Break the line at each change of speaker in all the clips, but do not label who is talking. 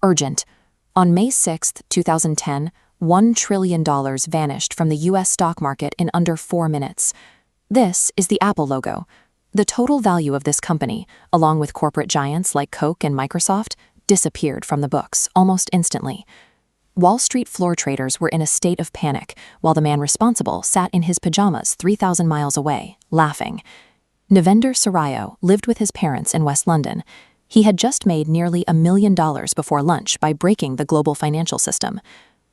Urgent. On May 6, 2010, $1 trillion vanished from the U.S. stock market in under 4 minutes. This is the Apple logo. The total value of this company, along with corporate giants like Coke and Microsoft, disappeared from the books almost instantly. Wall Street floor traders were in a state of panic, while the man responsible sat in his pajamas 3,000 miles away, laughing. Navinder Sarao lived with his parents in West London. He had just made nearly $1 million before lunch by breaking the global financial system.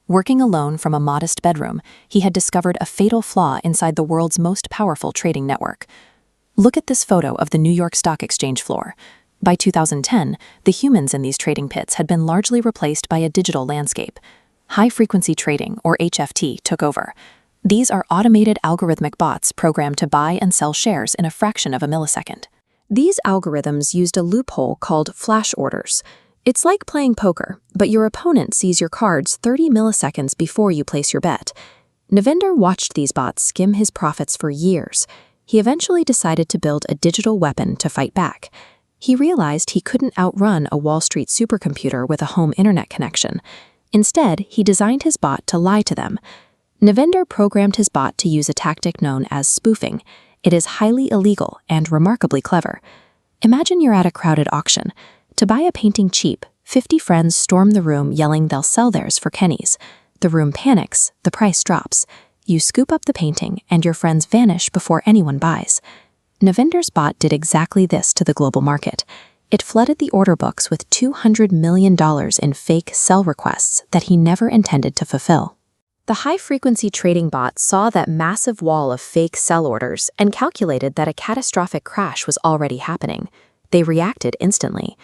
Working alone from a modest bedroom, he had discovered a fatal flaw inside the world's most powerful trading network. Look at this photo of the New York Stock Exchange floor. By 2010, the humans in these trading pits had been largely replaced by a digital landscape. High-frequency trading, or HFT, took over. These are automated algorithmic bots programmed to buy and sell shares in a fraction of a millisecond. These algorithms used a loophole called flash orders. It's like playing poker, but your opponent sees your cards 30 milliseconds before you place your bet. Navinder watched these bots skim his profits for years. He eventually decided to build a digital weapon to fight back. He realized he couldn't outrun a Wall Street supercomputer with a home internet connection. Instead, he designed his bot to lie to them. Navinder programmed his bot to use a tactic known as spoofing. It is highly illegal and remarkably clever. Imagine you're at a crowded auction. To buy a painting cheap, 50 friends storm the room yelling they'll sell theirs for pennies. The room panics, the price drops. You scoop up the painting, and your friends vanish before anyone buys. Navinder's bot did exactly this to the global market. It flooded the order books with $200 million in fake sell requests that he never intended to fulfill. The high-frequency trading bot saw that massive wall of fake sell orders and calculated that a catastrophic crash was already happening. They reacted instantly.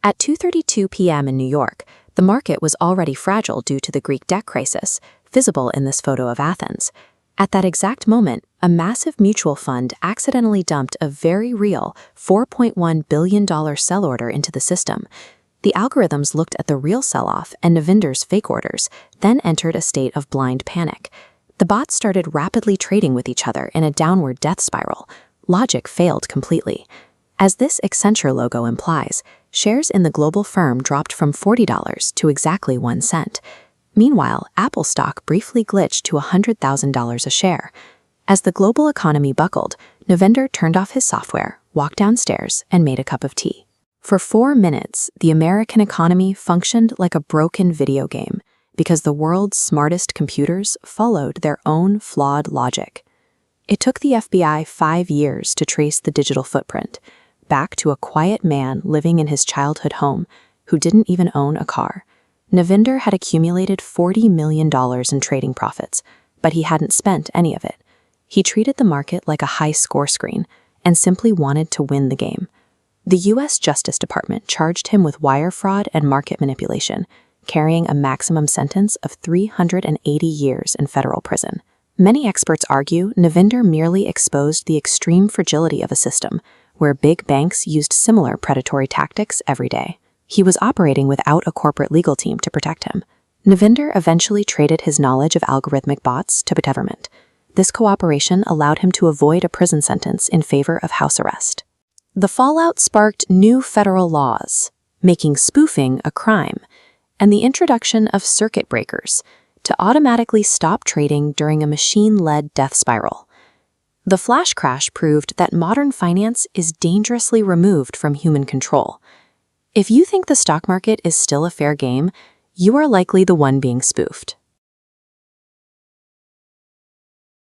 At 2:32 p.m. in New York, the market was already fragile due to the Greek debt crisis, visible in this photo of Athens. At that exact moment, a massive mutual fund accidentally dumped a very real $4.1 billion sell order into the system. The algorithms looked at the real sell-off and Navinder's fake orders, then entered a state of blind panic. The bots started rapidly trading with each other in a downward death spiral. Logic failed completely. As this Accenture logo implies, shares in the global firm dropped from $40 to exactly 1 cent. Meanwhile, Apple stock briefly glitched to $100,000 a share. As the global economy buckled, Navinder turned off his software, walked downstairs, and made a cup of tea. For 4 minutes, the American economy functioned like a broken video game because the world's smartest computers followed their own flawed logic. It took the FBI 5 years to trace the digital footprint, back to a quiet man living in his childhood home who didn't even own a car. Navinder had accumulated $40 million in trading profits, but he hadn't spent any of it. He treated the market like a high score screen and simply wanted to win the game. The U.S. Justice Department charged him with wire fraud and market manipulation, carrying a maximum sentence of 380 years in federal prison. Many experts argue Navinder merely exposed the extreme fragility of a system where big banks used similar predatory tactics every day. He was operating without a corporate legal team to protect him. Navinder eventually traded his knowledge of algorithmic bots to the government. This cooperation allowed him to avoid a prison sentence in favor of house arrest. The fallout sparked new federal laws, making spoofing a crime, and the introduction of circuit breakers to automatically stop trading during a machine-led death spiral. The flash crash proved that modern finance is dangerously removed from human control. If you think the stock market is still a fair game, you are likely the one being spoofed.